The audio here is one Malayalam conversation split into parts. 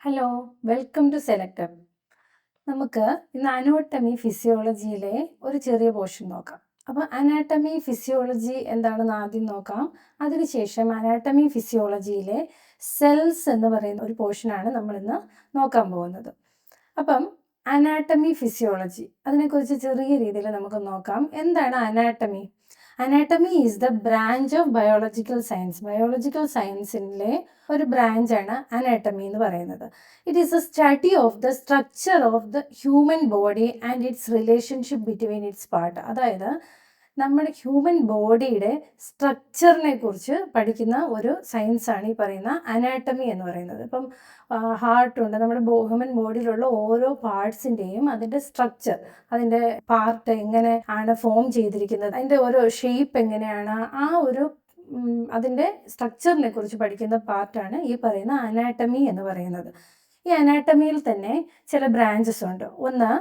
Hello, welcome to selector. നമുക്ക് ഇന്ന് അനോട്ടമി ഫിസിയോളജിയിലെ ഒരു ചെറിയ പോർഷൻ നോക്കാം. അപ്പോൾ അനാട്ടമി ഫിസിയോളജി എന്താണെന്ന് ആദ്യം നോക്കാം. അതിനുശേഷം അനാട്ടമി ഫിസിയോളജിയിലെ സെൽസ് എന്ന് പറയുന്ന ഒരു പോർഷനാണ് നമ്മളിന്ന് നോക്കാൻ പോകുന്നത്. അപ്പം അനാട്ടമി ഫിസിയോളജി അതിനെക്കുറിച്ച് ചെറിയ രീതിയിൽ നമുക്ക് നോക്കാം. എന്താണ് anatomy? Anatomy is the branch of biological science. Biological സയൻസിലെ ഒരു ബ്രാഞ്ചാണ് അനാട്ടമി എന്ന് പറയുന്നത്. It is a study of the structure of the human body and its relationship between its part. അതായത് നമ്മുടെ ഹ്യൂമൻ ബോഡിയുടെ സ്ട്രക്ചറിനെ കുറിച്ച് പഠിക്കുന്ന ഒരു സയൻസാണ് ഈ പറയുന്ന അനാട്ടമി എന്ന് പറയുന്നത്. ഇപ്പം ഹാർട്ടുണ്ട്, നമ്മുടെ ഹ്യൂമൻ ബോഡിയിലുള്ള ഓരോ പാർട്സിൻ്റെയും അതിൻ്റെ സ്ട്രക്ചർ, അതിൻ്റെ പാർട്ട് എങ്ങനെ ആണ് ഫോം ചെയ്തിരിക്കുന്നത്, അതിൻ്റെ ഓരോ ഷേപ്പ് എങ്ങനെയാണ്, ആ ഒരു അതിൻ്റെ സ്ട്രക്ചറിനെ കുറിച്ച് പഠിക്കുന്ന പാർട്ടാണ് ഈ പറയുന്ന അനാട്ടമി എന്ന് പറയുന്നത്. ഈ അനാട്ടമിയിൽ തന്നെ ചില ബ്രാഞ്ചസ് ഉണ്ട്. ഒന്ന്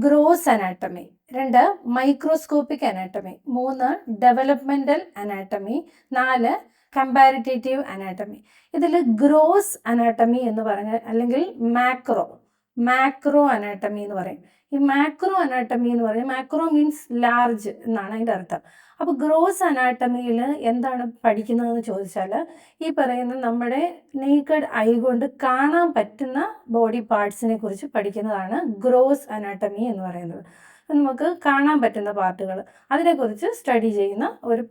gross anatomy, 2 microscopic anatomy, 3 developmental anatomy, 4 comparative anatomy. ഇതിൽ ഗ്രോസ് അനാട്ടമി എന്ന് പറഞ്ഞാൽ അല്ലെങ്കിൽ മാക്രോ അനാട്ടമി എന്ന് പറയും. ഈ മാക്രോ അനാട്ടമി എന്ന് പറഞ്ഞാൽ മാക്രോ മീൻസ് ലാർജ് എന്നാണ് അതിൻ്റെ അർത്ഥം. അപ്പോൾ ഗ്രോസ് അനാട്ടമിയിൽ എന്താണ് പഠിക്കുന്നതെന്ന് ചോദിച്ചാൽ ഈ പറയുന്ന നമ്മുടെ നേക്കഡ് ഐ കൊണ്ട് കാണാൻ പറ്റുന്ന ബോഡി പാർട്സിനെ കുറിച്ച് പഠിക്കുന്നതാണ് ഗ്രോസ് അനാട്ടമി എന്ന് പറയുന്നത്. നമുക്ക് കാണാൻ പറ്റുന്ന പാർട്ടുകൾ അതിനെക്കുറിച്ച് സ്റ്റഡി ചെയ്യുന്ന ഒരു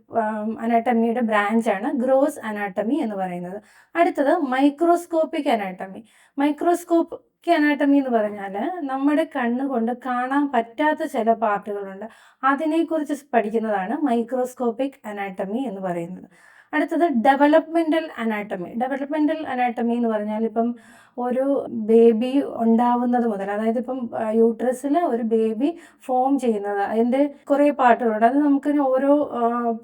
അനാട്ടമിയുടെ ബ്രാഞ്ചാണ് ഗ്രോസ് അനാട്ടമി എന്ന് പറയുന്നത്. അടുത്തത് മൈക്രോസ്കോപ്പിക് അനാട്ടമി. മൈക്രോസ്കോപ്പിക് അനാട്ടമി എന്ന് പറഞ്ഞാൽ നമ്മുടെ കണ്ണുകൊണ്ട് കാണാൻ പറ്റാത്ത ചില പാർട്ടുകളുണ്ട്, അതിനെക്കുറിച്ച് പഠിക്കുന്നതാണ് മൈക്രോസ്കോപ്പിക് അനാട്ടമി എന്ന് പറയുന്നത്. അടുത്തത് ഡെവലപ്മെൻ്റൽ അനാട്ടമി. ഡെവലപ്മെൻ്റൽ അനാട്ടമി എന്ന് പറഞ്ഞാൽ ഇപ്പം ഒരു ബേബി ഉണ്ടാവുന്നത് മുതൽ, അതായത് ഇപ്പം യൂട്രസിൽ ഒരു ബേബി ഫോം ചെയ്യുന്നത്, അതിൻ്റെ കുറേ പാർട്ടുകളുണ്ട്. അത് നമുക്ക് ഓരോ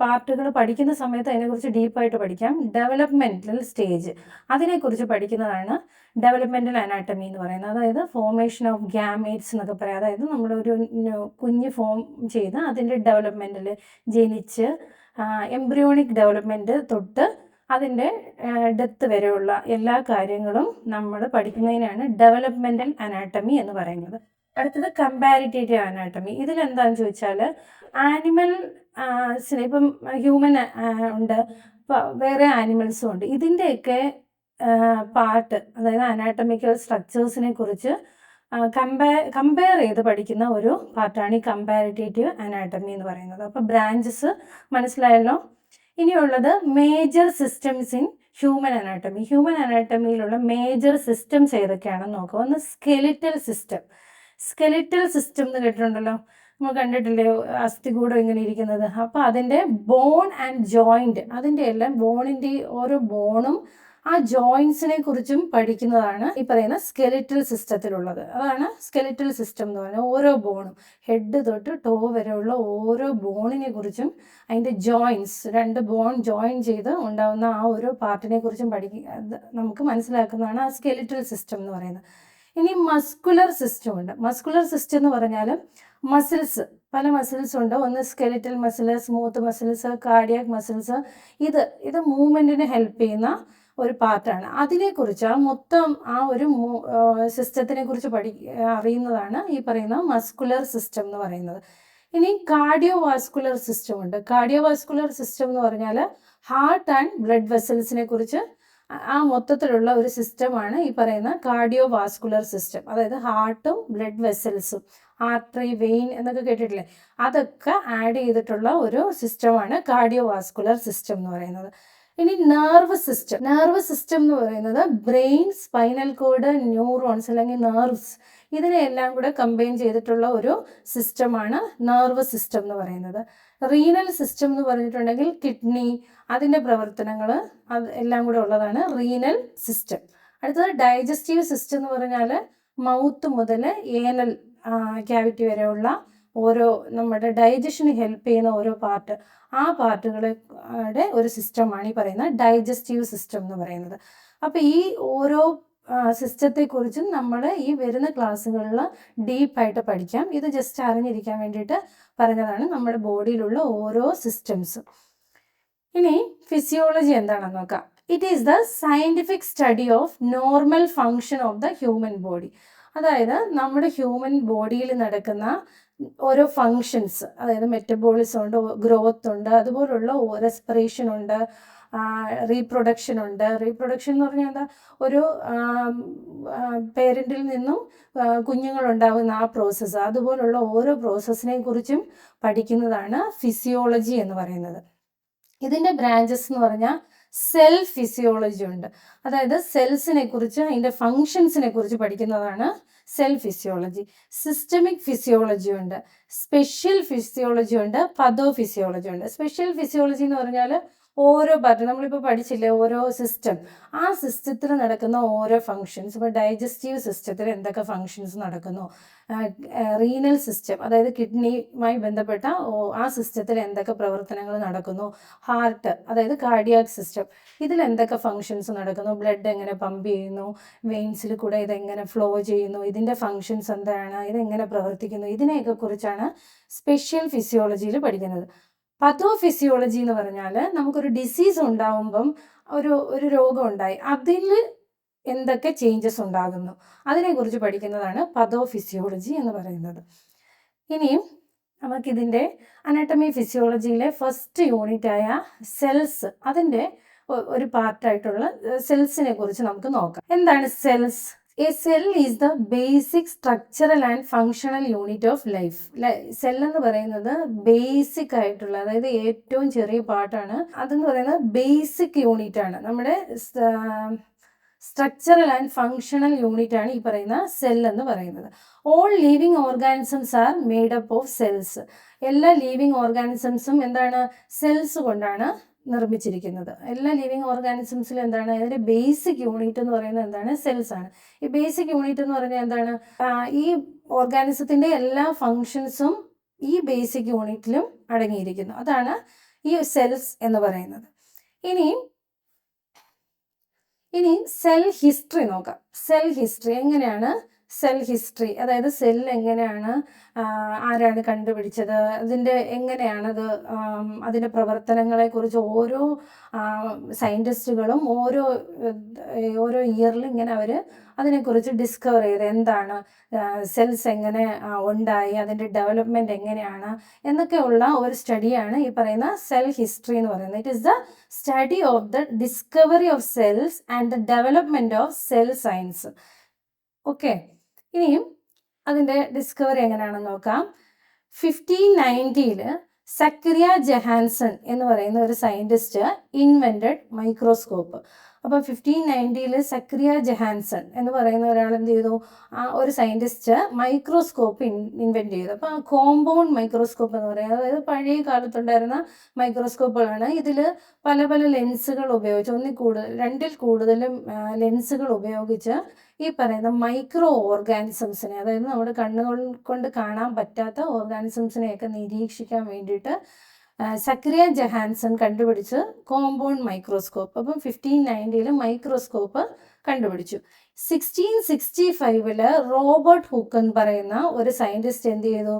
പാർട്ടുകൾ പഠിക്കുന്ന സമയത്ത് അതിനെക്കുറിച്ച് ഡീപ്പായിട്ട് പഠിക്കാം. ഡെവലപ്മെൻ്റൽ സ്റ്റേജ് അതിനെക്കുറിച്ച് പഠിക്കുന്നതാണ് ഡെവലപ്മെൻ്റൽ അനാട്ടമി എന്ന് പറയുന്നത്. അതായത് ഫോർമേഷൻ ഓഫ് ഗ്യാമേറ്റ്സ് എന്നൊക്കെ പറയാം. അതായത് നമ്മളൊരു കുഞ്ഞ് ഫോം ചെയ്ത് അതിൻ്റെ ഡെവലപ്മെൻറ്റിൽ ജനിച്ച് എംബ്രിയോണിക് ഡെവലപ്മെൻറ്റ് തൊട്ട് അതിൻ്റെ ഡെത്ത് വരെയുള്ള എല്ലാ കാര്യങ്ങളും നമ്മൾ പഠിക്കുന്നതിനാണ് ഡെവലപ്മെൻ്റൽ അനാട്ടമി എന്ന് പറയുന്നത്. അടുത്തത് കമ്പാരിറ്റേറ്റീവ് അനാട്ടമി. ഇതിലെന്താണെന്ന് ചോദിച്ചാൽ ആനിമൽ ഇപ്പം ഹ്യൂമൻ ഉണ്ട്, വേറെ ആനിമൽസും ഉണ്ട്. ഇതിൻ്റെയൊക്കെ പാർട്ട്, അതായത് അനാട്ടമിക്കൽ സ്ട്രക്ചേഴ്സിനെ കുറിച്ച് കമ്പയർ ചെയ്ത് പഠിക്കുന്ന ഒരു പാർട്ടാണ് ഈ കമ്പാരിറ്റേറ്റീവ് അനാട്ടമി എന്ന് പറയുന്നത്. അപ്പോൾ ബ്രാഞ്ചസ് മനസ്സിലായല്ലോ. ഇനിയുള്ളത് major systems in human anatomy. Human അനാട്ടമിയിലുള്ള മേജർ സിസ്റ്റംസ് ഏതൊക്കെയാണെന്ന് നോക്കുക. ഒന്ന് സ്കെലിറ്റൽ സിസ്റ്റം. സ്കെലിറ്റൽ സിസ്റ്റം എന്ന് കേട്ടിട്ടുണ്ടല്ലോ, നമ്മൾ കണ്ടിട്ടില്ലേ അസ്ഥികൂടം ഇങ്ങനെ ഇരിക്കുന്നത്. അപ്പോൾ അതിൻ്റെ ബോൺ ആൻഡ് ജോയിൻറ്റ്, അതിൻ്റെ എല്ലാം ബോണിൻ്റെ ഓരോ ബോണും ആ ജോയിൻസിനെ കുറിച്ചും പഠിക്കുന്നതാണ് ഈ പറയുന്ന സ്കെലിറ്റൽ സിസ്റ്റത്തിലുള്ളത്. അതാണ് സ്കെലിറ്റൽ സിസ്റ്റം എന്ന് പറയുന്നത്. ഓരോ ബോണും ഹെഡ് തൊട്ട് ടോ വരെയുള്ള ഓരോ ബോണിനെ കുറിച്ചും അതിൻ്റെ ജോയിൻസ്, 2 ബോൺ ജോയിൻ ചെയ്ത് ഉണ്ടാകുന്ന ആ ഓരോ പാർട്ടിനെ കുറിച്ചും നമുക്ക് മനസ്സിലാക്കുന്നതാണ് ആ സ്കെലിറ്റൽ സിസ്റ്റം എന്ന് പറയുന്നത്. ഇനി മസ്കുലർ സിസ്റ്റം ഉണ്ട്. മസ്കുലർ സിസ്റ്റം എന്ന് പറഞ്ഞാൽ മസിൽസ്, പല മസിൽസ് ഉണ്ട്. ഒന്ന് skeletal muscle, smooth muscles, cardiac muscles. ഇത് മൂവ്മെൻറ്റിന് ഹെൽപ്പ് ചെയ്യുന്ന ഒരു പാർട്ടാണ്. അതിനെക്കുറിച്ച് മൊത്തം ആ ഒരു സിസ്റ്റത്തിനെ കുറിച്ച് അറിയുന്നതാണ് ഈ പറയുന്ന മസ്കുലർ സിസ്റ്റം എന്ന് പറയുന്നത്. ഇനി കാർഡിയോ വാസ്കുലർ സിസ്റ്റം ഉണ്ട്. കാർഡിയോ വാസ്കുലർ സിസ്റ്റം എന്ന് പറഞ്ഞാൽ ഹാർട്ട് ആൻഡ് ബ്ലഡ് വെസൽസിനെ കുറിച്ച് ആ മൊത്തത്തിലുള്ള ഒരു സിസ്റ്റമാണ് ഈ പറയുന്ന കാർഡിയോ വാസ്കുലർ സിസ്റ്റം. അതായത് ഹാർട്ടും ബ്ലഡ് വെസൽസും, ആർട്ടറി, വെയിൻ എന്നൊക്കെ കേട്ടിട്ടില്ലേ, അതൊക്കെ ആഡ് ചെയ്തിട്ടുള്ള ഒരു സിസ്റ്റമാണ് കാർഡിയോ വാസ്കുലർ സിസ്റ്റം എന്ന് പറയുന്നത്. ഇനി നെർവ് സിസ്റ്റം. നെർവ് സിസ്റ്റം എന്ന് പറയുന്നത് ബ്രെയിൻ, സ്പൈനൽ കോഡ്, ന്യൂറോൺസ് അല്ലെങ്കിൽ നെർവ്സ്, ഇതിനെല്ലാം കൂടെ കമ്പൈൻ ചെയ്തിട്ടുള്ള ഒരു സിസ്റ്റമാണ് നെർവ് സിസ്റ്റം എന്ന് പറയുന്നത്. റീനൽ സിസ്റ്റം എന്ന് പറഞ്ഞിട്ടുണ്ടെങ്കിൽ കിഡ്നി, അതിൻ്റെ പ്രവർത്തനങ്ങൾ അത് എല്ലാം കൂടെ ഉള്ളതാണ് റീനൽ സിസ്റ്റം. അടുത്തത് ഡൈജസ്റ്റീവ് സിസ്റ്റം എന്ന് പറഞ്ഞാൽ മൗത്ത് മുതൽ ഏനൽ ക്യാവിറ്റി വരെയുള്ള ഓരോ നമ്മുടെ ഡൈജഷന് ഹെൽപ്പ് ചെയ്യുന്ന ഓരോ പാർട്ട്, ആ പാർട്ടുകളുടെ ഒരു സിസ്റ്റമാണ് ഈ പറയുന്ന ഡൈജസ്റ്റീവ് സിസ്റ്റം എന്ന് പറയുന്നത്. അപ്പോൾ ഈ ഓരോ സിസ്റ്റത്തെക്കുറിച്ചും നമ്മൾ ഈ വരുന്ന ക്ലാസ്സുകളിൽ ഡീപ്പായിട്ട് പഠിക്കാം. ഇത് ജസ്റ്റ് അറിഞ്ഞിരിക്കാൻ വേണ്ടിയിട്ട് പറഞ്ഞതാണ് നമ്മുടെ ബോഡിയിലുള്ള ഓരോ സിസ്റ്റംസും. ഇനി ഫിസിയോളജി എന്താണെന്ന് നോക്കാം. It is the scientific study of normal function of the human body. അതായത് നമ്മുടെ ഹ്യൂമൻ ബോഡിയിൽ നടക്കുന്ന ഓരോ ഫങ്ഷൻസ്, അതായത് മെറ്റബോളിസം ഉണ്ട്, ഗ്രോത്ത് ഉണ്ട്, അതുപോലുള്ള റെസ്പിറേഷൻ ഉണ്ട്, റീപ്രൊഡക്ഷൻ ഉണ്ട്. റീപ്രൊഡക്ഷൻ എന്ന് പറഞ്ഞാൽ എന്താ, ഒരു പേരൻറ്റിൽ നിന്നും കുഞ്ഞുങ്ങളുണ്ടാകുന്ന ആ പ്രോസസ്സ്, അതുപോലുള്ള ഓരോ പ്രോസസ്സിനെ കുറിച്ചും പഠിക്കുന്നതാണ് ഫിസിയോളജി എന്ന് പറയുന്നത്. ഇതിൻ്റെ ബ്രാഞ്ചസ് എന്ന് പറഞ്ഞാൽ സെൽ ഫിസിയോളജി ഉണ്ട്. അതായത് സെൽസിനെ കുറിച്ച്, അതിൻ്റെ ഫങ്ഷൻസിനെ കുറിച്ച് പഠിക്കുന്നതാണ് സെൽ ഫിസിയോളജി. സിസ്റ്റമിക് ഫിസിയോളജി ഉണ്ട്, സ്പെഷ്യൽ ഫിസിയോളജി ഉണ്ട്, പതോ ഫിസിയോളജി ഉണ്ട്. സ്പെഷ്യൽ ഫിസിയോളജി എന്ന് പറഞ്ഞാൽ ഓരോ പാർട്ട്, നമ്മളിപ്പോൾ പഠിച്ചില്ലേ, ഓരോ സിസ്റ്റം, ആ സിസ്റ്റത്തിൽ നടക്കുന്ന ഓരോ ഫങ്ഷൻസ്. ഇപ്പോൾ ഡൈജസ്റ്റീവ് സിസ്റ്റത്തിൽ എന്തൊക്കെ ഫങ്ഷൻസ് നടക്കുന്നു, റീനൽ സിസ്റ്റം, അതായത് കിഡ്നിയുമായി ബന്ധപ്പെട്ട ആ സിസ്റ്റത്തിൽ എന്തൊക്കെ പ്രവർത്തനങ്ങൾ നടക്കുന്നു, ഹാർട്ട്, അതായത് കാർഡിയാക് സിസ്റ്റം, ഇതിൽ എന്തൊക്കെ ഫങ്ഷൻസ് നടക്കുന്നു, ബ്ലഡ് എങ്ങനെ പമ്പ് ചെയ്യുന്നു, വെയിൻസിൽ കൂടെ ഇതെങ്ങനെ ഫ്ലോ ചെയ്യുന്നു, ഇതിൻ്റെ ഫങ്ഷൻസ് എന്താണ്, ഇതെങ്ങനെ പ്രവർത്തിക്കുന്നു, ഇതിനെയൊക്കെ കുറിച്ചാണ് സ്പെഷ്യൽ ഫിസിയോളജിയിൽ പഠിക്കുന്നത്. പതോ ഫിസിയോളജി എന്ന് പറഞ്ഞാൽ നമുക്കൊരു ഡിസീസ് ഉണ്ടാവുമ്പം, ഒരു രോഗം ഉണ്ടായി, അതിൽ എന്തൊക്കെ ചേഞ്ചസ് ഉണ്ടാകുന്നു, അതിനെക്കുറിച്ച് പഠിക്കുന്നതാണ് പതോ ഫിസിയോളജി എന്ന് പറയുന്നത്. ഇനിയും നമുക്കിതിൻ്റെ അനാട്ടമി ഫിസിയോളജിയിലെ ഫസ്റ്റ് യൂണിറ്റായ സെൽസ്, അതിൻ്റെ ഒരു പാർട്ടായിട്ടുള്ള സെൽസിനെ കുറിച്ച് നമുക്ക് നോക്കാം. എന്താണ് cells? A cell is the basic structural and functional unit of life. Cell എന്ന് പറയുന്നത് ബേസിക് ആയിട്ടുള്ള, അതായത് ഏറ്റവും ചെറിയ പാർട്ടാണ്. അതെന്ന് പറയുന്നത് ബേസിക് യൂണിറ്റ് ആണ്, നമ്മുടെ സ്ട്രക്ചറൽ ആൻഡ് ഫങ്ഷണൽ യൂണിറ്റ് ആണ് ഈ പറയുന്ന സെൽ എന്ന് പറയുന്നത്. All living organisms are made up of cells. എല്ലാ ലിവിങ് ഓർഗാനിസംസും എന്താണ്, സെൽസ് കൊണ്ടാണ് നിർമ്മിച്ചിരിക്കുന്നത്. എല്ലാ ലിവിങ് ഓർഗാനിസംസിലും എന്താണ്, അതിൻ്റെ ബേസിക് യൂണിറ്റ് എന്ന് പറയുന്നത് എന്താണ്, സെൽസ് ആണ്. ഈ ബേസിക് യൂണിറ്റ് എന്ന് പറഞ്ഞാൽ എന്താണ്, ഈ ഓർഗാനിസത്തിൻ്റെ എല്ലാ ഫങ്ഷൻസും ഈ ബേസിക് യൂണിറ്റിലും അടങ്ങിയിരിക്കുന്നു. അതാണ് ഈ സെൽസ് എന്ന് പറയുന്നത്. ഇനി സെൽ ഹിസ്റ്ററി നോക്കാം. സെൽ ഹിസ്റ്ററി എങ്ങനെയാണ്, സെൽ ഹിസ്റ്ററി അതായത് സെൽ എങ്ങനെയാണ്, ആരാണ് കണ്ടുപിടിച്ചത്, എങ്ങനെയാണത്, അതിൻ്റെ പ്രവർത്തനങ്ങളെക്കുറിച്ച് ഓരോ സയൻറ്റിസ്റ്റുകളും ഓരോ ഇയറിൽ ഇങ്ങനെ അവർ അതിനെക്കുറിച്ച് ഡിസ്കവർ ചെയ്ത്, എന്താണ് സെൽസ് എങ്ങനെ ഉണ്ടായി, അതിൻ്റെ ഡെവലപ്മെൻറ്റ് എങ്ങനെയാണ് എന്നൊക്കെയുള്ള ഒരു സ്റ്റഡിയാണ് ഈ പറയുന്ന സെൽ ഹിസ്റ്ററി എന്ന് പറയുന്നത്. It is the study of the discovery of cells and the development of cell science. Okay, ഇനിയും അതിൻ്റെ ഡിസ്കവറി എങ്ങനെയാണെന്ന് നോക്കാം. 1590 സക്കറിയ ജഹാൻസൺ എന്ന് പറയുന്ന ഒരു സയൻറ്റിസ്റ്റ് ഇൻവെൻറ്റഡ് മൈക്രോസ്കോപ്പ്. അപ്പോൾ 1590 സക്കറിയ ജഹാൻസൺ എന്ന് പറയുന്ന ഒരാൾ എന്ത് ചെയ്തു, ആ ഒരു സയൻറ്റിസ്റ്റ് മൈക്രോസ്കോപ്പ് ഇൻവെൻറ്റ് ചെയ്തു. അപ്പോൾ ആ കോമ്പൗണ്ട് മൈക്രോസ്കോപ്പ് എന്ന് പറയുന്നത്, അതായത് പഴയ കാലത്തുണ്ടായിരുന്ന മൈക്രോസ്കോപ്പുകളാണ്. ഇതിൽ പല പല ലെൻസുകൾ ഉപയോഗിച്ച്, രണ്ടിൽ കൂടുതലും ലെൻസുകൾ ഉപയോഗിച്ച് ഈ പറയുന്ന മൈക്രോ ഓർഗാനിസംസിനെ, അതായത് നമ്മുടെ കണ്ണുകൾ കൊണ്ട് കാണാൻ പറ്റാത്ത ഓർഗാനിസംസിനെയൊക്കെ നിരീക്ഷിക്കാൻ വേണ്ടിയിട്ട് സക്കറിയ ജഹാൻസൺ കണ്ടുപിടിച്ച് കോമ്പൗണ്ട് മൈക്രോസ്കോപ്പ്. അപ്പം 1590 മൈക്രോസ്കോപ്പ് കണ്ടുപിടിച്ചു. 1665 റോബർട്ട് ഹുക്ക് എന്ന് പറയുന്ന ഒരു സയൻറ്റിസ്റ്റ് എന്ത് ചെയ്തു,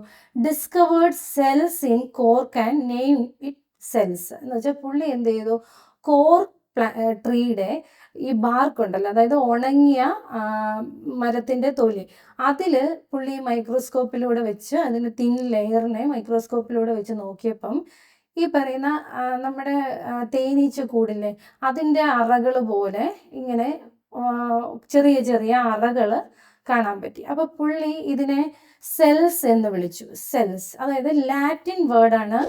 discovered cells in cork and name it cells. എന്ന് വെച്ചാൽ പുള്ളി എന്ത് ചെയ്തു, കോർക്ക് ട്രീയുടെ ഈ ബാർക്ക് ഉണ്ടല്ലോ, അതായത് ഉണങ്ങിയ മരത്തിൻ്റെ തൊലി, അതിൽ പുള്ളി മൈക്രോസ്കോപ്പിലൂടെ വെച്ച്, അതിന് തിൻ ലെയറിനെ മൈക്രോസ്കോപ്പിലൂടെ വെച്ച് നോക്കിയപ്പം ഈ പറയുന്ന നമ്മുടെ തേനീച്ച കൂടില്ലേ, അതിൻ്റെ അറകൾ പോലെ ഇങ്ങനെ ചെറിയ ചെറിയ അറകൾ കാണാൻ പറ്റി. അപ്പോൾ പുള്ളി ഇതിനെ സെൽസ് എന്ന് വിളിച്ചു. സെൽസ് അതായത് ലാറ്റിൻ വേർഡാണ്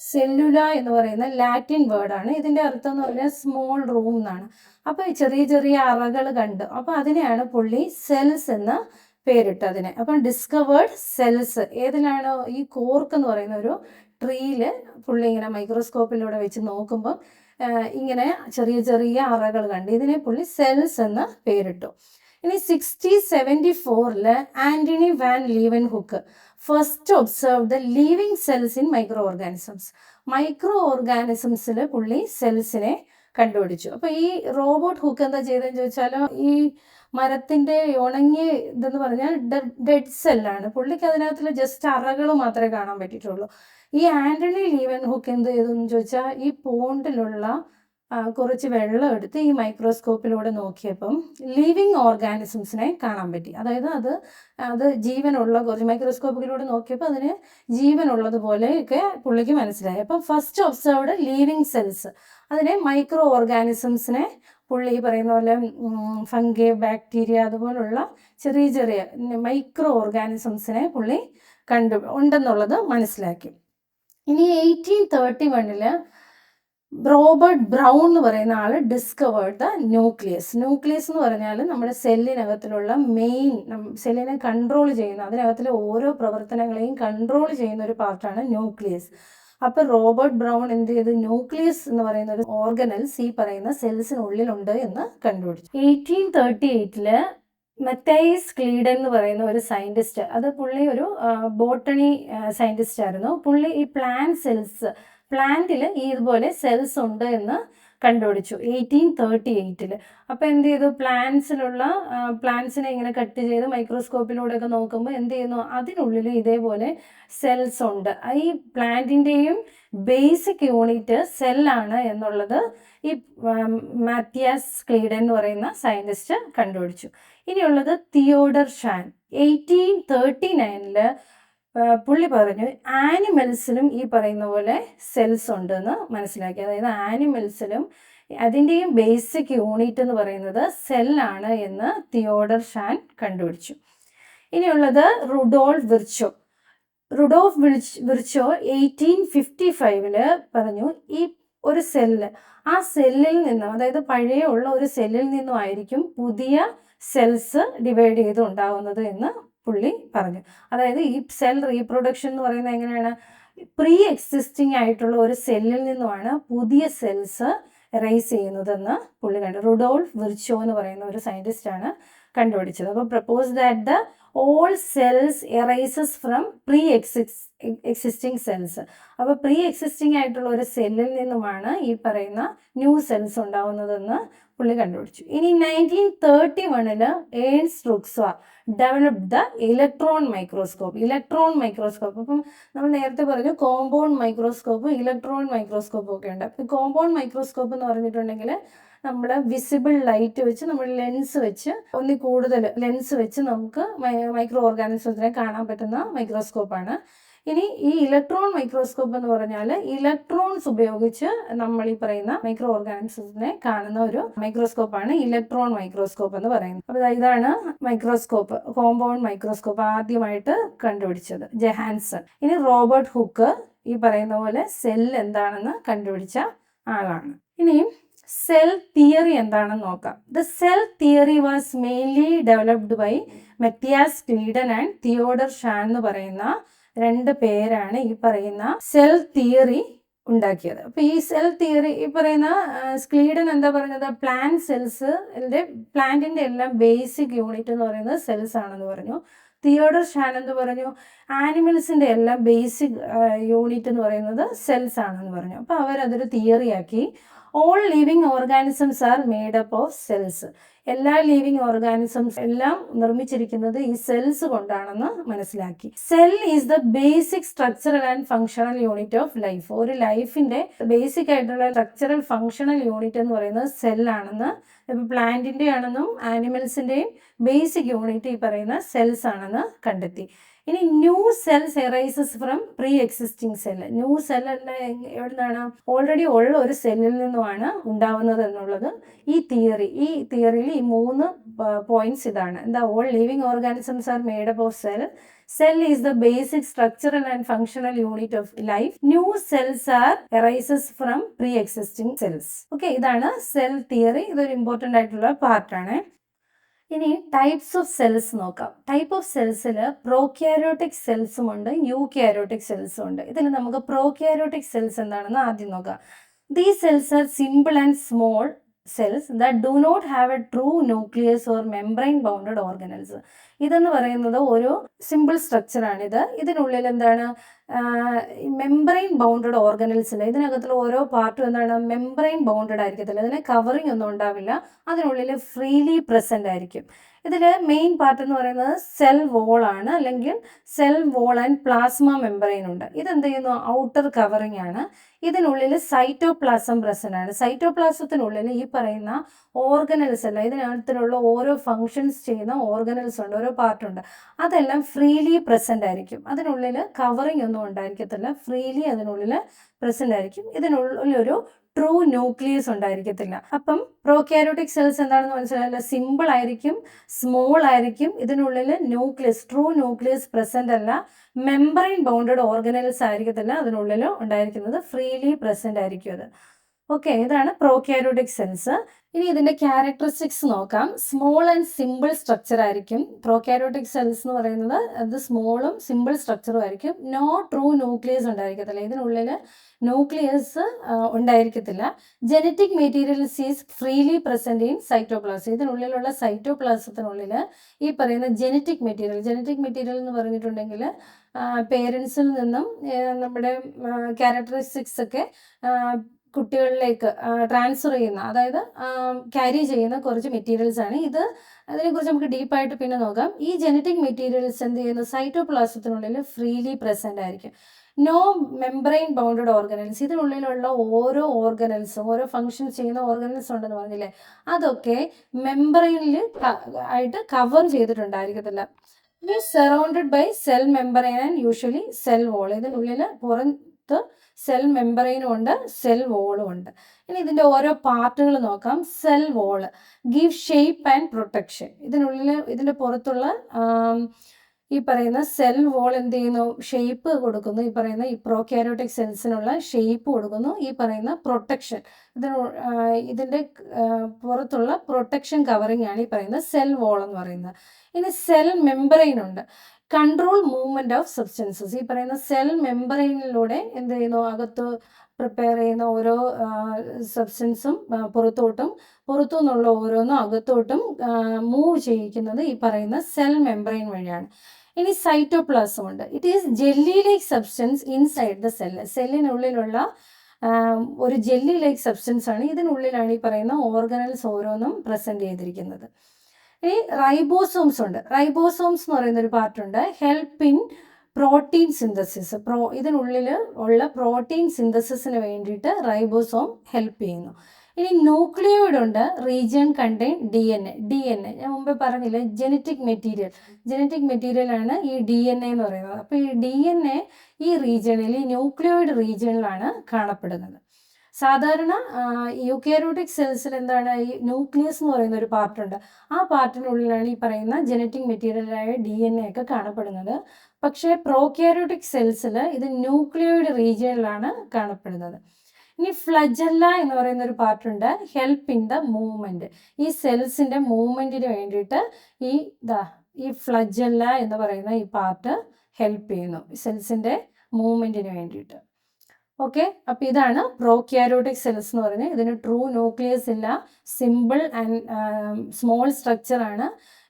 സെല്ലുല എന്ന് പറയുന്ന ലാറ്റിൻ വേർഡാണ്. ഇതിൻ്റെ അർത്ഥം എന്ന് പറഞ്ഞാൽ സ്മോൾ റൂം എന്നാണ്. അപ്പോൾ ഈ ചെറിയ ചെറിയ അറകൾ കണ്ടു, അപ്പോൾ അതിനെയാണ് പുള്ളി സെൽസ് എന്ന് പേരിട്ടതിനെ. അപ്പം ഡിസ്കവേർഡ് സെൽസ് ഏതിലാണോ, ഈ കോർക്ക് എന്ന് പറയുന്ന ഒരു ട്രീയിൽ പുള്ളി ഇങ്ങനെ മൈക്രോസ്കോപ്പിലൂടെ വെച്ച് നോക്കുമ്പോൾ ഇങ്ങനെ ചെറിയ ചെറിയ അറകൾ കണ്ട്, ഇതിനെ പുള്ളി സെൽസ് എന്ന് പേരിട്ടു. ഇനി 1674 Antony van Leeuwenhoek first observe the living cells in micro organisms. Micro ഓർഗാനിസംസിൽ പുള്ളി സെൽസിനെ കണ്ടുപിടിച്ചു. അപ്പോൾ ഈ റോബോട്ട് ഹുക്ക് എന്താ ചെയ്തതെന്ന് ചോദിച്ചാൽ, ഈ മരത്തിൻ്റെ ഉണങ്ങിയ ഇതെന്ന് പറഞ്ഞാൽ ഡെഡ് സെല്ലാണ്. പുള്ളിക്ക് അതിനകത്തുള്ള ജസ്റ്റ് അറകൾ മാത്രമേ കാണാൻ പറ്റിയിട്ടുള്ളൂ. ഈ ആൻ്റണി ലീവൻ ഹുക്ക് എന്ത് ചെയ്തെന്ന് ചോദിച്ചാൽ, ഈ പോണ്ടിലുള്ള കുറച്ച് വെള്ളം എടുത്ത് ഈ മൈക്രോസ്കോപ്പിലൂടെ നോക്കിയപ്പം ലിവിങ് ഓർഗാനിസംസിനെ കാണാൻ പറ്റി. അതായത് അത് ജീവനുള്ള, കുറച്ച് മൈക്രോസ്കോപ്പിലൂടെ നോക്കിയപ്പോൾ അതിന് ജീവനുള്ളതുപോലെയൊക്കെ പുള്ളിക്ക് മനസ്സിലായി. അപ്പം ഫസ്റ്റ് ഒബ്സർവ്ഡ് ലിവിങ് സെൽസ്, അതിനെ മൈക്രോ ഓർഗാനിസംസിനെ പുള്ളി പറയുന്ന പോലെ ഫംഗി, ബാക്ടീരിയ അതുപോലുള്ള ചെറിയ ചെറിയ മൈക്രോ ഓർഗാനിസംസിനെ പുള്ളി ഉണ്ടെന്നുള്ളത് മനസ്സിലാക്കി. ഇനി 1831 റോബർട്ട് ബ്രൗൺ എന്ന് പറയുന്ന ആൾ ഡിസ്കവേർഡ് ദ ന്യൂക്ലിയസ്. ന്യൂക്ലിയസ് എന്ന് പറഞ്ഞാൽ നമ്മുടെ സെല്ലിനകത്തിലുള്ള മെയിൻ, സെല്ലിനെ കൺട്രോൾ ചെയ്യുന്ന, അതിനകത്തിലെ ഓരോ പ്രവർത്തനങ്ങളെയും കൺട്രോൾ ചെയ്യുന്ന ഒരു പാർട്ടാണ് ന്യൂക്ലിയസ്. അപ്പോൾ റോബർട്ട് ബ്രൗൺ എന്ത് ചെയ്തു, ന്യൂക്ലിയസ് എന്ന് പറയുന്ന ഒരു ഓർഗനൽസ് ഈ പറയുന്ന സെൽസിനുള്ളിലുണ്ട് എന്ന് കണ്ടുപിടിച്ചു. 1838 മത്തൈസ് ക്ലീഡൻ എന്ന് പറയുന്ന ഒരു സയൻറ്റിസ്റ്റ്, അത് പുള്ളി ഒരു ബോട്ടണി സയൻറ്റിസ്റ്റ് ആയിരുന്നു. പുള്ളി ഈ പ്ലാന്റിൽ ഈ ഇതുപോലെ സെൽസ് ഉണ്ട് എന്ന് കണ്ടുപിടിച്ചു 1838. അപ്പോൾ എന്ത് ചെയ്തു, പ്ലാന്റ്സിനെ ഇങ്ങനെ കട്ട് ചെയ്ത് മൈക്രോസ്കോപ്പിലൂടെയൊക്കെ നോക്കുമ്പോൾ എന്ത് ചെയ്യുന്നു, അതിനുള്ളിൽ ഇതേപോലെ സെൽസ് ഉണ്ട്. ഈ പ്ലാന്റിൻ്റെയും ബേസിക് യൂണിറ്റ് സെല്ലാണ് എന്നുള്ളത് ഈ മാത്യാസ് ക്ലീഡൻ എന്ന് പറയുന്ന സയൻറ്റിസ്റ്റ് കണ്ടുപിടിച്ചു. ഇനിയുള്ളത് തിയോഡർ ഷാൻ. 1839 പുള്ളി പറഞ്ഞു ആനിമൽസിലും ഈ പറയുന്ന പോലെ സെൽസ് ഉണ്ടെന്ന് മനസ്സിലാക്കി. അതായത് ആനിമൽസിലും അതിൻ്റെയും ബേസിക് യൂണിറ്റ് എന്ന് പറയുന്നത് സെല്ലാണ് എന്ന് തിയോഡർ ഷാൻ കണ്ടുപിടിച്ചു. ഇനിയുള്ളത് റുഡോൾഫ് വിർച്ചോ. 1855 പറഞ്ഞു ഈ ഒരു സെല്ല്, ആ സെല്ലിൽ നിന്നും, അതായത് പഴയ ഉള്ള ഒരു സെല്ലിൽ നിന്നും ആയിരിക്കും പുതിയ സെൽസ് ഡിവൈഡ് ചെയ്ത് ഉണ്ടാവുന്നത് എന്ന് പുള്ളി പറഞ്ഞു. അതായത് ഈ സെൽ റീപ്രൊഡക്ഷൻ എന്ന് പറയുന്നത് എങ്ങനെയാണ്, പ്രീ എക്സിസ്റ്റിംഗ് ആയിട്ടുള്ള ഒരു സെല്ലിൽ നിന്നുമാണ് പുതിയ സെൽസ് റൈസ് ചെയ്യുന്നതെന്ന് പുള്ളി കണ്ടു. റുഡോൾഫ് വിർച്ചോ എന്ന് പറയുന്ന ഒരു സയൻറ്റിസ്റ്റാണ് കണ്ടുപിടിച്ചത്. അപ്പോൾ propose that the all cells arises from pre existing cells. അപ്പോൾ പ്രീ എക്സിസ്റ്റിംഗ് ആയിട്ടുള്ള ഒരു സെല്ലിൽ നിന്നുമാണ് ഈ പറയുന്ന ന്യൂ സെൽസ് ഉണ്ടാവുന്നതെന്ന് പുള്ളി കണ്ടുപിടിച്ചു. ഇനി 1931 ഏൺസ്റ്റ് റുക്സ്വ ഡെവലപ്ഡ് ദ ഇലക്ട്രോൺ മൈക്രോസ്കോപ്പ്. അപ്പം നമ്മൾ നേരത്തെ പറഞ്ഞു കോമ്പൗണ്ട് മൈക്രോസ്കോപ്പ്, ഇലക്ട്രോൺ മൈക്രോസ്കോപ്പ് ഒക്കെ ഉണ്ട്. അപ്പോൾ കോമ്പൗണ്ട് മൈക്രോസ്കോപ്പ് എന്ന് പറഞ്ഞിട്ടുണ്ടെങ്കിൽ നമ്മൾ വിസിബിൾ ലൈറ്റ് വെച്ച്, നമ്മൾ ലെൻസ് വെച്ച്, ഒന്നിൽ കൂടുതൽ ലെൻസ് വെച്ച് നമുക്ക് മൈക്രോ ഓർഗാനിസത്തിനെ കാണാൻ പറ്റുന്ന മൈക്രോസ്കോപ്പാണ്. ഇനി ഈ ഇലക്ട്രോൺ മൈക്രോസ്കോപ്പ് എന്ന് പറഞ്ഞാൽ ഇലക്ട്രോൺസ് ഉപയോഗിച്ച് നമ്മൾ ഈ പറയുന്ന മൈക്രോ ഓർഗാനിസത്തിനെ കാണുന്ന ഒരു മൈക്രോസ്കോപ്പാണ് ഇലക്ട്രോൺ മൈക്രോസ്കോപ്പ് എന്ന് പറയുന്നത്. അപ്പോൾ ഇതാണ് മൈക്രോസ്കോപ്പ്, കോമ്പൗണ്ട് മൈക്രോസ്കോപ്പ് ആദ്യമായിട്ട് കണ്ടുപിടിച്ചത് ജഹാൻസൺ. ഇനി റോബർട്ട് ഹുക്ക് ഈ പറയുന്ന പോലെ സെൽ എന്താണെന്ന് കണ്ടുപിടിച്ച ആളാണ്. ഇനി സെൽ തിയറി എന്താണെന്ന് നോക്കാം. The cell theory was mainly developed by Matthias Schleiden and Theodor Schwann എന്ന് പറയുന്ന രണ്ട് പേരാണ് ഈ പറയുന്ന സെൽ തിയറി ഉണ്ടാക്കിയത്. അപ്പോൾ ഈ സെൽ തിയറി ഈ പറയുന്ന ക്ലീഡൻ എന്താ പറയുന്നത്, പ്ലാന്റിന്റെ എല്ലാം ബേസിക് യൂണിറ്റ് എന്ന് പറയുന്നത് സെൽസ് ആണെന്ന് പറഞ്ഞു. തിയോഡർ ഷാൻ എന്ത് പറഞ്ഞു, ആനിമൽസിന്റെ എല്ലാം ബേസിക് യൂണിറ്റ് എന്ന് പറയുന്നത് സെൽസ് ആണെന്ന് പറഞ്ഞു. അപ്പോൾ അവരതൊരു തിയറിയാക്കി. All living organisms are made up of cells. എല്ലാ ലിവിങ് ഓർഗാനിസംസ് എല്ലാം നിർമ്മിച്ചിരിക്കുന്നത് ഈ സെൽസ് കൊണ്ടാണെന്ന് മനസ്സിലാക്കി. Cell is the basic structural and functional unit of life. ഒരു ലൈഫിന്റെ ബേസിക് ആയിട്ടുള്ള സ്ട്രക്ചറൽ ഫങ്ഷണൽ യൂണിറ്റ് എന്ന് പറയുന്നത് സെല്ലാണെന്ന്, ഇപ്പൊ പ്ലാന്റിന്റെ ആണെന്നും ആനിമൽസിന്റെയും ബേസിക് യൂണിറ്റ് ഈ പറയുന്ന സെൽസ് ആണെന്ന് കണ്ടെത്തി. ഇനി new cells arises from pre existing cell. New cell എവിടുന്നാണ്, ഓൾറെഡി ഉള്ള ഒരു സെല്ലിൽ നിന്നുമാണ് ഉണ്ടാവുന്നത് എന്നുള്ളത് ഈ തിയറിയിൽ ഈ 3 പോയിന്റ്സ് ഇതാണ്. എന്താ, all living organisms are made up of cell. Cell is the basic structural and functional unit of life. New cells are arises from pre-existing cells. Okay, ഇതാണ് സെൽ തിയറി. ഇതൊരു ഇമ്പോർട്ടൻ്റ് ആയിട്ടുള്ള പാർട്ടാണ്. ഇനി ടൈപ്സ് ഓഫ് സെൽസ് നോക്കാം. ടൈപ്പ് ഓഫ് സെൽസിൽ പ്രോക്യാരിയോട്ടിക് സെൽസും ഉണ്ട്, യൂക്യാരിയോട്ടിക് സെൽസും ഉണ്ട്. ഇതിൽ നമുക്ക് പ്രോക്യാരിയോട്ടിക് സെൽസ് എന്താണെന്ന് ആദ്യം നോക്കാം. These cells are simple and small cells that do not have a true nucleus or membrane bounded organelles. ഇതെന്ന് പറയുന്നത് ഒരു സിമ്പിൾ സ്ട്രക്ചറാണിത്. ഇതിനുള്ളിൽ എന്താണ്, മെംബ്രെയിൻ ബൗണ്ടഡ് ഓർഗനൽസിൽ ഇതിനകത്തുള്ള ഓരോ പാർട്ടും എന്താണ് മെംബ്രെയിൻ ബൗണ്ടഡ് ആയിരിക്കത്തില്ല, അതിന് കവറിങ് ഒന്നും ഉണ്ടാവില്ല, അതിനുള്ളിൽ ഫ്രീലി പ്രസൻ്റ് ആയിരിക്കും. ഇതിൽ മെയിൻ പാർട്ട് എന്ന് പറയുന്നത് സെൽ വോൾ ആണ്, അല്ലെങ്കിൽ cell wall and plasma membrane ഉണ്ട്. ഇതെന്ത് ചെയ്യുന്നു, ഔട്ടർ കവറിങ് ആണ്. ഇതിനുള്ളിൽ സൈറ്റോപ്ലാസം പ്രസൻ്റ് ആണ്. സൈറ്റോപ്ലാസത്തിനുള്ളിൽ ഈ പറയുന്ന ഓർഗനൽസ് അല്ല, ഇതിനകത്തുള്ള ഓരോ ഫങ്ഷൻസ് ചെയ്യുന്ന ഓർഗനൽസ് ഉണ്ട്, ഓരോ പാർട്ടുണ്ട്, അതെല്ലാം ഫ്രീലി പ്രസൻ്റ് ആയിരിക്കും. അതിനുള്ളിൽ കവറിങ് ഒന്നും ഉണ്ടായിരിക്കത്തില്ല, ഫ്രീലി അതിനുള്ളിൽ പ്രസൻ്റ് ആയിരിക്കും. ഇതിനുള്ളിലൊരു ട്രൂ ന്യൂക്ലിയസ് ഉണ്ടായിരിക്കത്തില്ല. അപ്പം പ്രോക്യാരിയോട്ടിക് സെൽസ് എന്താണെന്ന് മനസ്സിലായല്ലോ, സിമ്പിൾ ആയിരിക്കും, സ്മോൾ ആയിരിക്കും, ഇതിനുള്ളിൽ ന്യൂക്ലിയസ് ട്രൂ ന്യൂക്ലിയസ് പ്രസൻ്റ് അല്ല, മെംബ്രെയിൻ ബൗണ്ടഡ് ഓർഗനൽസ് ആയിരിക്കത്തില്ല അതിനുള്ളിൽ ഉണ്ടായിരിക്കുന്നത്, ഫ്രീലി പ്രസൻ്റ് ആയിരിക്കും അത്. ഓക്കെ, ഇതാണ് പ്രോക്യാരിയോട്ടിക് സെൽസ്. ഇനി ഇതിന്റെ ക്യാരക്ടറിസ്റ്റിക്സ് നോക്കാം. സ്മോൾ ആൻഡ് സിമ്പിൾ സ്ട്രക്ചർ ആയിരിക്കും പ്രോക്യാരിയോട്ടിക് സെൽസ് എന്ന് പറയുന്നത്. അത് സ്മോളും സിമ്പിൾ സ്ട്രക്ചറും ആയിരിക്കും. നോ ട്രൂ ന്യൂക്ലിയസ് ഉണ്ടായിരിക്കത്തില്ല, ഇതിനുള്ളിൽ ന്യൂക്ലിയസ് ഉണ്ടായിരിക്കത്തില്ല. Genetic materials is freely present in cytoplasm. ഇതിനുള്ളിലുള്ള സൈറ്റോപ്ലാസത്തിനുള്ളിൽ ഈ പറയുന്ന ജനറ്റിക് മെറ്റീരിയൽ എന്ന് പറഞ്ഞിട്ടുണ്ടെങ്കിൽ പേരൻസിൽ നിന്നും നമ്മുടെ ക്യാരക്ടറിസ്റ്റിക്സ് ഒക്കെ കുട്ടികളിലേക്ക് ട്രാൻസ്ഫർ ചെയ്യുന്ന, അതായത് ക്യാരി ചെയ്യുന്ന കുറച്ച് മെറ്റീരിയൽസ് ആണ് ഇത്. അതിനെക്കുറിച്ച് നമുക്ക് ഡീപ്പായിട്ട് പിന്നെ നോക്കാം. ഈ ജനറ്റിക് മെറ്റീരിയൽസ് എന്ത് ചെയ്യുന്നു, സൈറ്റോപ്ലാസത്തിനുള്ളിൽ ഫ്രീലി പ്രസന്റ് ആയിരിക്കും. നോ മെംബ്രെയിൻ ബൗണ്ടഡ് ഓർഗനൽസ്, ഇതിനുള്ളിലുള്ള ഓരോ ഓർഗനൽസും ഓരോ ഫങ്ഷൻ ചെയ്യുന്ന ഓർഗനൽസ് ഉണ്ടെന്ന് പറഞ്ഞില്ലേ, അതൊക്കെ മെംബ്രെയിനിൽ ആയിട്ട് കവർ ചെയ്തിട്ടുണ്ടായിരിക്കത്തില്ല. Surrounded by cell membrane and usually cell wall. ഇതിനുള്ളിൽ പുറത്ത് സെൽ മെംബ്രെയിനും ഉണ്ട്, സെൽ വോളും ഉണ്ട്. ഇനി ഇതിൻ്റെ ഓരോ പാർട്ടുകൾ നോക്കാം. Cell wall give shape and protection. ഇതിൻ്റെ പുറത്തുള്ള ഈ പറയുന്ന സെൽ വോൾ എന്ത് ചെയ്യുന്നു, ഷേപ്പ് കൊടുക്കുന്നു. ഈ പറയുന്ന ഈ പ്രോക്യാരിയോട്ടിക് സെൽസിനുള്ള ഷേപ്പ് കൊടുക്കുന്നു. ഈ പറയുന്ന പ്രൊട്ടക്ഷൻ, ഇതിൻ്റെ പുറത്തുള്ള പ്രൊട്ടക്ഷൻ കവറിങ് ആണ് ഈ പറയുന്ന സെൽ വോൾ എന്ന് പറയുന്നത്. ഇനി സെൽ മെംബ്രെയിൻ ഉണ്ട്, കൺട്രോൾ മൂവ്മെന്റ് ഓഫ് സബ്സ്റ്റൻസസ്. ഈ പറയുന്ന സെൽ മെംബ്രെയിനിലൂടെ എന്ത് ചെയ്യുന്നു, അകത്ത് പ്രിപ്പയർ ചെയ്യുന്ന ഓരോ സബ്സ്റ്റൻസും പുറത്തു നിന്നുള്ള ഓരോന്നും അകത്തോട്ടും മൂവ് ചെയ്യിക്കുന്നത് ഈ പറയുന്ന സെൽ മെംബ്രെയിൻ വഴിയാണ്. ഇനി സൈറ്റോപ്ലാസം ഉണ്ട്. It is jelly like substance inside the cell. സെല്ലിനുള്ളിലുള്ള ഒരു ജെല്ലി ലൈക്ക് സബ്സ്റ്റൻസ് ആണ്. ഇതിനുള്ളിലാണ് ഈ പറയുന്ന ഓർഗനൽസ് ഓരോന്നും പ്രസന്റ് ചെയ്തിരിക്കുന്നത്. ഇനി റൈബോസോംസ് ഉണ്ട്. റൈബോസോംസ് എന്ന് പറയുന്ന ഒരു പാർട്ടുണ്ട്, ഹെൽപ്പ് ഇൻ പ്രോട്ടീൻ സിന്തസിസ്. ഇതിനുള്ളിൽ ഉള്ള പ്രോട്ടീൻ സിന്തസിസിന് വേണ്ടിയിട്ട് റൈബോസോം ഹെൽപ്പ് ചെയ്യുന്നു. ഇനി ന്യൂക്ലിയോയിഡ് ഉണ്ട്, റീജിയൻ കണ്ടെയ്ൻ DNA. ഞാൻ മുമ്പേ പറഞ്ഞില്ലേ, ജനറ്റിക് മെറ്റീരിയൽ ആണ് ഈ DNA എന്ന് പറയുന്നത്. അപ്പോൾ ഈ DNA ഈ റീജിയണിൽ, ഈ ന്യൂക്ലിയോയിഡ് റീജിയണിലാണ് കാണപ്പെടുന്നത്. സാധാരണ യൂക്കാരിയോട്ടിക് സെൽസിൽ എന്താണ്, ഈ ന്യൂക്ലിയസ് എന്ന് പറയുന്ന ഒരു പാർട്ടുണ്ട്. ആ പാർട്ടിനുള്ളിലാണ് ഈ പറയുന്ന ജനറ്റിക് മെറ്റീരിയലായ DNA ഒക്കെ കാണപ്പെടുന്നത്. പക്ഷേ പ്രോക്യാരിയോട്ടിക് സെൽസിൽ ഇത് ന്യൂക്ലിയോയിഡ് റീജിയനിലാണ് കാണപ്പെടുന്നത്. ഇനി ഫ്ലജല്ല എന്ന് പറയുന്ന ഒരു പാർട്ടുണ്ട്, ഹെൽപ്പ് ഇൻ ദ മൂവ്മെന്റ്. ഈ സെൽസിന്റെ മൂവ്മെന്റിന് വേണ്ടിയിട്ട് ഈ ഫ്ലജല്ല എന്ന് പറയുന്ന ഈ പാർട്ട് ഹെൽപ്പ് ചെയ്യുന്നു, സെൽസിന്റെ മൂവ്മെന്റിന് വേണ്ടിയിട്ട്. ഓക്കെ, അപ്പോൾ ഇതാണ് പ്രോക്യാരിയോട്ടിക് സെൽസ് എന്ന് പറയുന്നത്. ഇതിന് ട്രൂ ന്യൂക്ലിയസ് ഇല്ല, സിമ്പിൾ ആൻഡ് സ്മോൾ സ്ട്രക്ചർ ആണ്.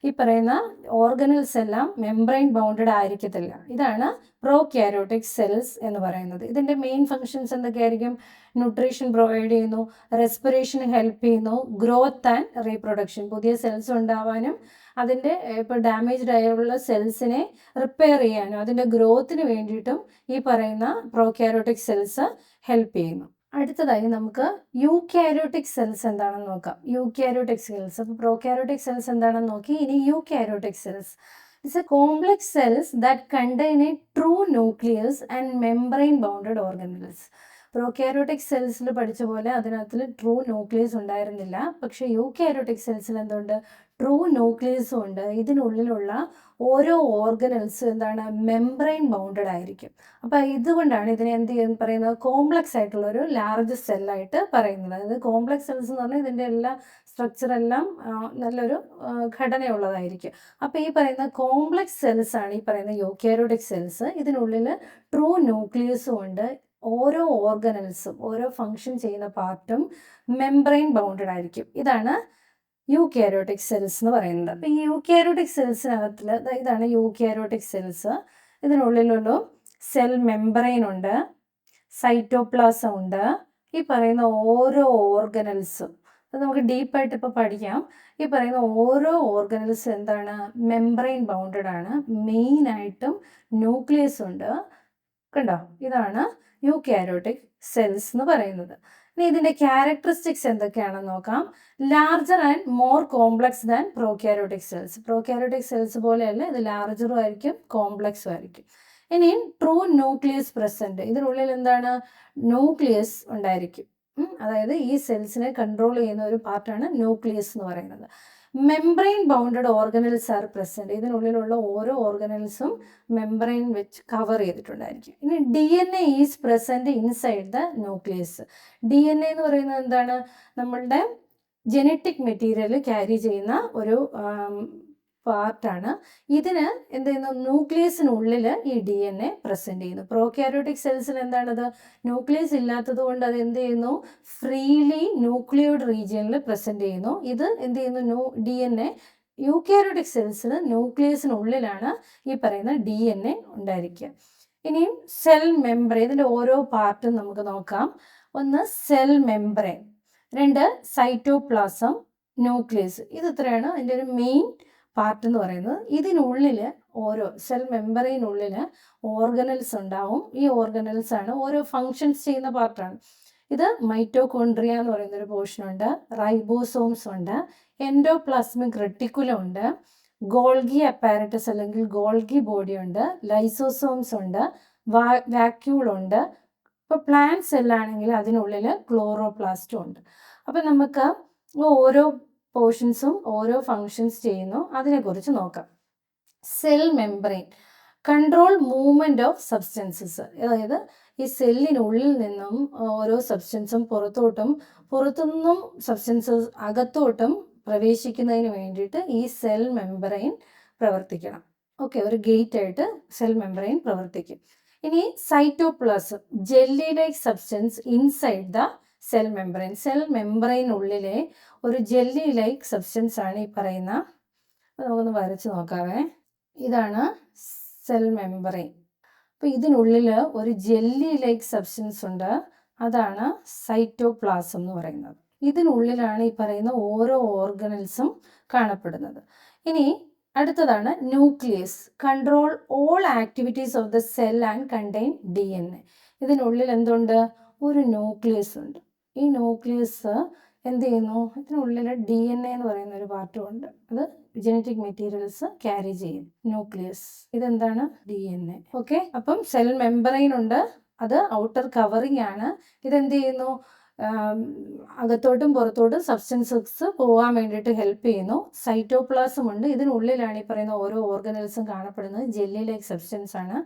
ഈ പറയുന്ന ഓർഗനൽസ് എല്ലാം മെംബ്രെയിൻ ബൗണ്ടഡ് ആയിരിക്കത്തില്ല. ഇതാണ് പ്രോക്യാരിയോട്ടിക് സെൽസ് എന്ന് പറയുന്നത്. ഇതിൻ്റെ മെയിൻ ഫങ്ഷൻസ് എന്തൊക്കെയായിരിക്കും? ന്യൂട്രീഷൻ പ്രൊവൈഡ് ചെയ്യുന്നു, റെസ്പിറേഷന് ഹെൽപ്പ് ചെയ്യുന്നു, ഗ്രോത്ത് ആൻഡ് റീപ്രൊഡക്ഷൻ. പുതിയ സെൽസ് ഉണ്ടാവാനും അതിൻ്റെ ഇപ്പോൾ ഡാമേജ്ഡ് ആയുള്ള സെൽസിനെ റിപ്പയർ ചെയ്യാനും അതിൻ്റെ ഗ്രോത്തിന് വേണ്ടിയിട്ടും ഈ പറയുന്ന പ്രോക്യാരിയോട്ടിക് സെൽസ് ഹെൽപ്പ് ചെയ്യുന്നു. അടുത്തതായി നമുക്ക് യൂക്കാരിയോട്ടിക് സെൽസ് എന്താണെന്ന് നോക്കാം. യൂക്കാരിയോട്ടിക് സെൽസ്, അപ്പോൾ പ്രോക്യാരിയോട്ടിക് സെൽസ് എന്താണെന്ന് നോക്കി. ഇനി eukaryotic cells it's a complex cells that contain a true nucleus and membrane bounded organelles. Prokaryotic സെൽസിൽ പഠിച്ച പോലെ അതിനകത്തിൽ ട്രൂ ന്യൂക്ലിയസ് ഉണ്ടായിരുന്നില്ല. പക്ഷേ യൂക്കാരിയോട്ടിക് സെൽസിൽ എന്തുണ്ട്? ട്രൂ ന്യൂക്ലിയസും ഉണ്ട്. ഇതിനുള്ളിലുള്ള ഓരോ ഓർഗനൽസ് എന്താണ്? മെംബ്രെയിൻ ബൗണ്ടഡ് ആയിരിക്കും. അപ്പോൾ ഇതുകൊണ്ടാണ് ഇതിനെ പറയുന്നത് കോംപ്ലക്സ് ആയിട്ടുള്ള ഒരു ലാർജ് സെല്ലായിട്ട് പറയുന്നത്. അതായത് കോംപ്ലക്സ് സെൽസ് എന്ന് പറഞ്ഞാൽ ഇതിൻ്റെ എല്ലാ സ്ട്രക്ചറെല്ലാം നല്ലൊരു ഘടനയുള്ളതായിരിക്കും. അപ്പോൾ ഈ പറയുന്ന കോംപ്ലക്സ് സെൽസ് ആണ് ഈ പറയുന്ന യൂക്കാരിയോട്ടിക് സെൽസ്. ഇതിനുള്ളിൽ ട്രൂ ന്യൂക്ലിയസും ഉണ്ട്. ഓരോ ഓർഗനൽസും ഓരോ ഫങ്ഷൻ ചെയ്യുന്ന പാർട്ടും മെംബ്രെയിൻ ബൗണ്ടഡ് ആയിരിക്കും. ഇതാണ് യൂക്കാരിയോട്ടിക് സെൽസ് എന്ന് പറയുന്നത്. അപ്പോൾ ഈ യൂക്കാരിയോട്ടിക് സെൽസിനകത്തിൽ ഇതാണ് യൂക്കാരിയോട്ടിക് സെൽസ്. ഇതിനുള്ളിലുള്ള സെൽ മെംബ്രെയിൻ ഉണ്ട്, സൈറ്റോപ്ലാസം ഉണ്ട്. ഈ പറയുന്ന ഓരോ ഓർഗനൽസും അത് നമുക്ക് ഡീപ്പായിട്ട് ഇപ്പോൾ പഠിക്കാം. ഈ പറയുന്ന ഓരോ ഓർഗനൽസും എന്താണ്? മെംബ്രെയിൻ ബൗണ്ടഡ് ആണ്. മെയിനായിട്ടും ന്യൂക്ലിയസ് ഉണ്ട്. കണ്ടോ? ഇതാണ് യൂക്യാരിയോട്ടിക് സെൽസ് എന്ന് പറയുന്നത്. ഇനി ഇതിൻ്റെ ക്യാരക്ടറിസ്റ്റിക്സ് എന്തൊക്കെയാണെന്ന് നോക്കാം. Larger and more complex than prokaryotic cells. Prokaryotic cells പോലെയല്ല, ഇത് ലാർജറും ആയിരിക്കും കോംപ്ലക്സും ആയിരിക്കും. ഇനി ട്രൂ ന്യൂക്ലിയസ് പ്രസൻറ്റ്. ഇതിനുള്ളിൽ എന്താണ്? ന്യൂക്ലിയസ് ഉണ്ടായിരിക്കും. അതായത് ഈ സെൽസിനെ കൺട്രോൾ ചെയ്യുന്ന ഒരു പാർട്ടാണ് ന്യൂക്ലിയസ് എന്ന് പറയുന്നത്. Membrane bounded organelles are present. ഇതിനുള്ളിലുള്ള ഓരോ ഓർഗനൽസും മെംബ്രെയിൻ വെച്ച് കവർ ചെയ്തിട്ടുണ്ടായിരിക്കും. ഇനി DNA is present inside the nucleus. DNA എന്ന് പറയുന്നത് എന്താണ്? നമ്മളുടെ ജനറ്റിക് മെറ്റീരിയൽ ക്യാരി ചെയ്യുന്ന ഒരു പാർട്ടാണ്. ഇതിന് എന്ത് ചെയ്യുന്നു? ന്യൂക്ലിയസിനുള്ളിൽ ഈ DNA പ്രസൻറ്റ് ചെയ്യുന്നു. പ്രോക്യാരിയോട്ടിക് സെൽസിൽ എന്താണത്? ന്യൂക്ലിയസ് ഇല്ലാത്തത് കൊണ്ട് അത് എന്ത് ചെയ്യുന്നു? ഫ്രീലി ന്യൂക്ലിയോയിഡ് റീജിയനിൽ പ്രസൻറ്റ് ചെയ്യുന്നു. ഇത് എന്ത് ചെയ്യുന്നു? DNA യൂക്യാരിയോട്ടിക് സെൽസിന് ന്യൂക്ലിയസിനുള്ളിലാണ് ഈ പറയുന്ന DNA ഉണ്ടായിരിക്കുക. ഇനിയും സെൽ മെംബ്രെയിൻ. ഇതിൻ്റെ ഓരോ പാർട്ടും നമുക്ക് നോക്കാം. ഒന്ന് സെൽ മെംബ്രെയിൻ, രണ്ട് സൈറ്റോപ്ലാസം, ന്യൂക്ലിയസ്. ഇത് ഇത്രയാണ് അതിൻ്റെ ഒരു മെയിൻ പാർട്ട് എന്ന് പറയുന്നത്. ഇതിനുള്ളിൽ ഓരോ സെൽ മെംബ്രെയിനുള്ളിൽ ഓർഗനൽസ് ഉണ്ടാവും. ഈ ഓർഗനൽസ് ആണ് ഓരോ ഫങ്ഷൻസ് ചെയ്യുന്ന പാർട്ടാണ്. ഇത് മൈറ്റോകോൺട്രിയ എന്ന് പറയുന്നൊരു പോർഷനുണ്ട്, റൈബോസോംസ് ഉണ്ട്, എൻഡോപ്ലാസ്മിക് റെട്ടിക്കുലം ഉണ്ട്, ഗോൾഗി അപ്പാരറ്റസ് അല്ലെങ്കിൽ ഗോൾഗി ബോഡി ഉണ്ട്, ലൈസോസോംസ് ഉണ്ട്, വാക്യൂൾ ഉണ്ട്. ഇപ്പോൾ പ്ലാന്റ് സെല്ലാണെങ്കിൽ അതിനുള്ളിൽ ക്ലോറോപ്ലാസ്റ്റും ഉണ്ട്. അപ്പം നമുക്ക് ഓരോ പോർഷൻസും ഓരോ ഫങ്ഷൻസ് ചെയ്യുന്നു, അതിനെക്കുറിച്ച് നോക്കാം. Cell membrane control movement of substances. അതായത് ഈ സെല്ലിനുള്ളിൽ നിന്നും ഓരോ സബ്സ്റ്റൻസും പുറത്തുനിന്നും സബ്സ്റ്റൻസസ് അകത്തോട്ടും പ്രവേശിക്കുന്നതിന് വേണ്ടിയിട്ട് ഈ സെൽ മെംബ്രെയിൻ പ്രവർത്തിക്കണം. ഓക്കെ, ഒരു ഗേറ്റ് ആയിട്ട് സെൽ മെംബ്രെയിൻ പ്രവർത്തിക്കും. ഇനി cytoplasm, jelly like substance inside the cell membrane. Cell മെംബ്രെയിനുള്ളിലെ ഒരു ജെല്ലി ലൈക്ക് സബ്സ്റ്റൻസ് ആണ് ഈ പറയുന്ന, നമുക്കൊന്ന് വരച്ച് നോക്കാവേ. ഇതാണ് സെൽ മെംബ്രെയിൻ. അപ്പോൾ ഇതിനുള്ളിൽ ഒരു ജെല്ലി ലൈക്ക് സബ്സ്റ്റൻസ് ഉണ്ട്, അതാണ് സൈറ്റോപ്ലാസം എന്ന് പറയുന്നത്. ഇതിനുള്ളിലാണ് ഈ പറയുന്ന ഓരോ ഓർഗനൽസും കാണപ്പെടുന്നത്. ഇനി അടുത്തതാണ് nucleus. Control all activities of the cell and contain DNA. ഇതിനുള്ളിൽ എന്തുണ്ട്? ഒരു ന്യൂക്ലിയസ് ഉണ്ട്. ഈ ന്യൂക്ലിയസ് എന്ത് ചെയ്യുന്നു? ഇതിനുള്ളിൽ DNA എന്ന് പറയുന്ന ഒരു പാർട്ടും ഉണ്ട്. അത് ജനറ്റിക് മെറ്റീരിയൽസ് ക്യാരി ചെയ്യും. ന്യൂക്ലിയസ് ഇതെന്താണ്? DNA. ഓക്കെ, അപ്പം സെൽ മെംബ്രെയിൻ ഉണ്ട്, അത് ഔട്ടർ കവറിങ് ആണ്. ഇതെന്ത് ചെയ്യുന്നു? അകത്തോട്ടും പുറത്തോട്ടും സബ്സ്റ്റൻസസ് പോകാൻ വേണ്ടിയിട്ട് ഹെൽപ്പ് ചെയ്യുന്നു. സൈറ്റോപ്ലാസം ഉണ്ട്, ഇതിനുള്ളിലാണ് ഈ പറയുന്ന ഓരോ ഓർഗനൽസും കാണപ്പെടുന്നത്. ജെല്ലി ലൈക്ക് സബ്സ്റ്റൻസ് ആണ്.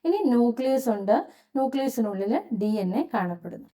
ഇനി ന്യൂക്ലിയസ് ഉണ്ട്, ന്യൂക്ലിയസിനുള്ളിൽ DNA കാണപ്പെടുന്നു.